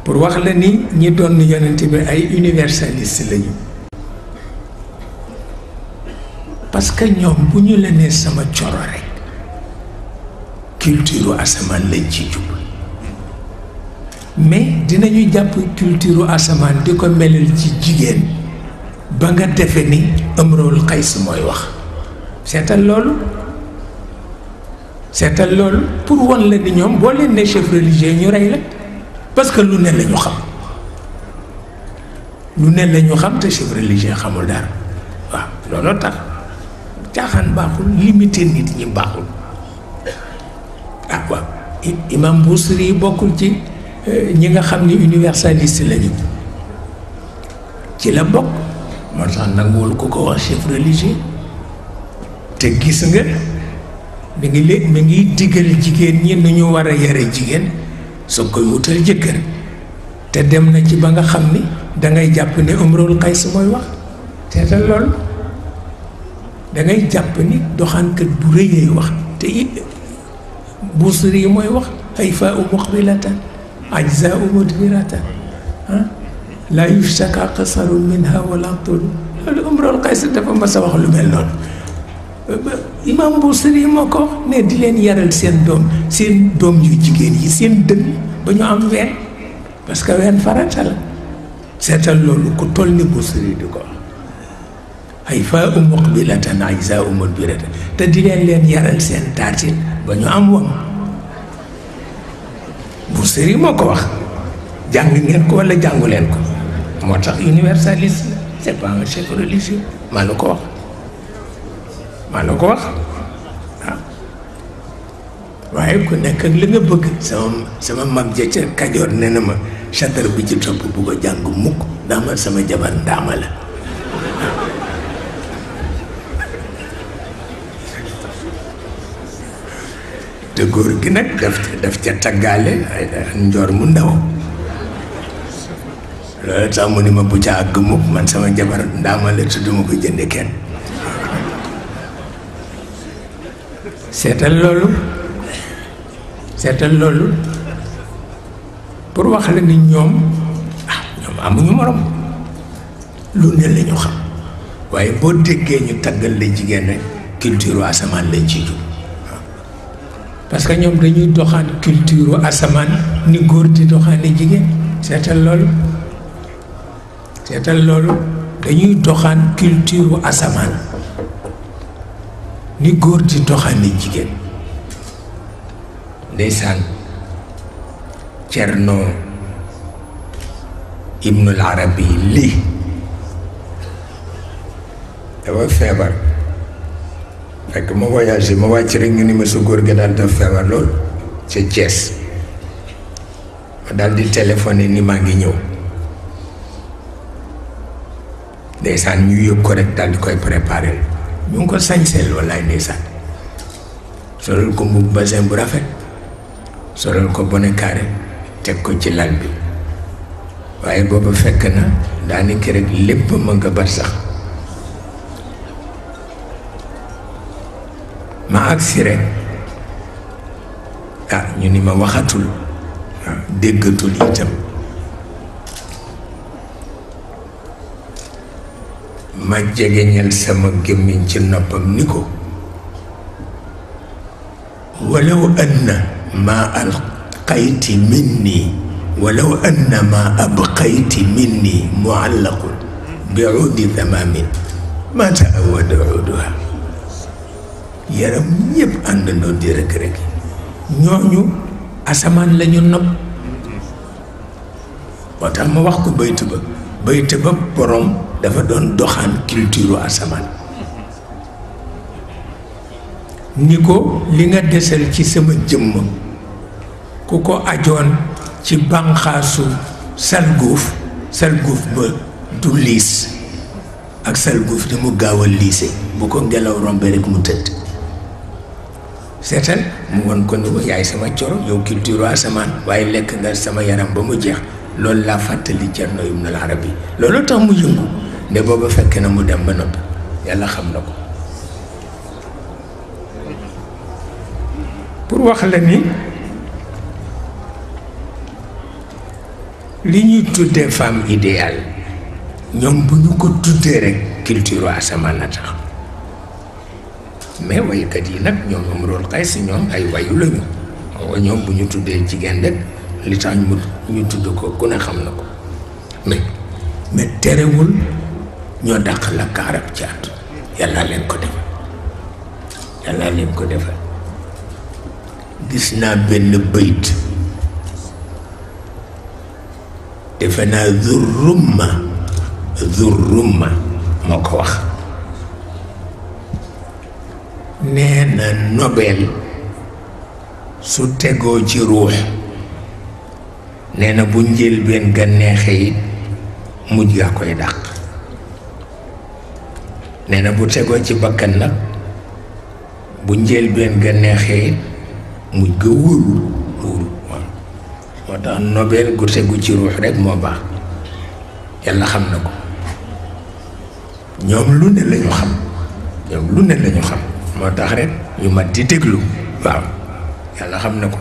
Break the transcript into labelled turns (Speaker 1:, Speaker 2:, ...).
Speaker 1: pour wax la ni ñi doon yonent bi ay universaliste lañu parce que ñoom bu ñu la nee sama coro rek culture asamaan lañ ci jublu mais dinañu jàpp culture asamaan di ko melal ci jigéen ba nga defe ni Imrul Qays mooy wax seetal loolu pour won la ni ñoom boo leen ne chef religieux ñu rey la parce que lu ne la ñu xam te chef religieux xamul dara waaw looloo tax caaxaan baaxul limité nit ñi baaxul ah waaw imam Bousiri bokkul ci ñi nga xam ni universaliste lañu ci la bokk moo tax nanguwul ku ko wax chef religieux te gis nga mi ngi digal jigéen ñi nu ñu war a yare jigéen soo koy wutal jëkkër te dem na ci ba nga xam ni dangay jàpp ni Imrul Qays mooy wax teetal loolu dangay jàpp ni doxaankat bu rëyee wax te it Busiri mooy wax hayfa u muqbilatan ajza u mudbiratan la yushtaka qasarun minha wala tul loolu Imrul Qays dafa mas a wax lu mel noonu imam Busiri moo ko wax ne di leen yaral seen doom yu jigéen yi seen dënn ba ñu am ween parce que ween farata la seetal loolu ku toll ni Busiri di ko wax hayfa u muqbilatan ajza u mudbiratan te di leen yaral seen taatin ba ñu am wam Busiri moo ko wax jàng ngeen ko wala jàngu leen ko moo tax universaliste c'est pas un chef religieux maa la ko wax waaw waaye ku nekk ak li nga bëgg sama mag ja ca Kajoor nee na ma chatar bi ci topp bu ko jàng mukk ndax ma sama jabar ndaama la te góor gi nag daf ca taggaale njoor mu ndaw loolu tax mu ni ma bu ca àgg mukk man sama jabar ndaama la tudduma ko jënde kenn seetal loolu pour wax la ni ñoom amuñu morom lu ne la ñu xam waaye boo déggee ñu taggal la jigéen rek culture asamaan lañ ci jub parce que ñoom dañuy doxaan culture asamaan ni góor di doxaane jigéen seetal loolu dañuy doxaan culture asamaan ni góor di doxaane jigéen ndeysaan Cerno Ibnul Arabi lii dafa feebar fekk ma voyagé ma wàcc rek ñu ni ma sa góor ga daal dafa feebar lool ca Thiès ma daal di téléphoné ni maa ngi ñëw ndeysaan ñu yëg ko rek daal di koy préparé ñu ngi ko sañseel wallaay ndeysaan solal ko mbubb basin bu rafet solal ko bonnet carré teg ko ci lal bi waaye booba fekk na daanaka rek lépp ma nga bar sax ma agsi rek ñu ni ma waxatul déggatul itam ma jegeñal sama gémmiñ ci noppam ni ko walaw anna ma alqayti minni walaw anna ma abqayti minni muallaqun bi uudi tamamin ma taawada uuduha yaram ñëpp àndandoo di rek ñooñu asamaan lañu nopp moo tax ma wax ko baytu ba borom dafa doon doxaan culture asamaan ni ko li nga desal ci sama jëmm ku ko ajoon ci banqaasu salguuf ba du liis ak salguuf ni mu gaaw a liise bu ko ngelaw rombe rek mu tëdd seetal mu won ko ni ko yaay sama coro yow culture asamaan waaye lekk nga sama yaram ba mu jeex loolu laa fàttali Cerno Ibnul Arabi loolu tax mu yëngu nde booba fekk na mu dem ba noppi yàlla xam na ko pour wax la ni li ñuy tuddee femme idéale ñoom bu ñu ko tuddee rek culture asamaan la tax mais waykat yi nag ñoom Imrul Qays ñoom ay wayu lañu waaw ñoom bu ñu tuddee jigéen rek li tax ñu tudd ko ku ne xam na ko mais terewul ñoo dàq la kaarab caat yàlla leen ko defal yàlla leen ko defal gis naa benn bëyt defe naa Zurrumma moo ko wax nee na Nobel su tegoo ci ruux nee na bu njëlbeen ga neexee it mujj gaa koy dàq nee na bu tegoo ci bakkan nag bu njëlbeen ga neexee it mujj ga wóorul waaw moo tax Nobel gu tegu ci ruux rek moo baax yàlla xam na ko ñoom lu ne lañu xam ñoom lu ne lañu xam moo tax rek ñu mat di déglu waaw yàlla xam na ko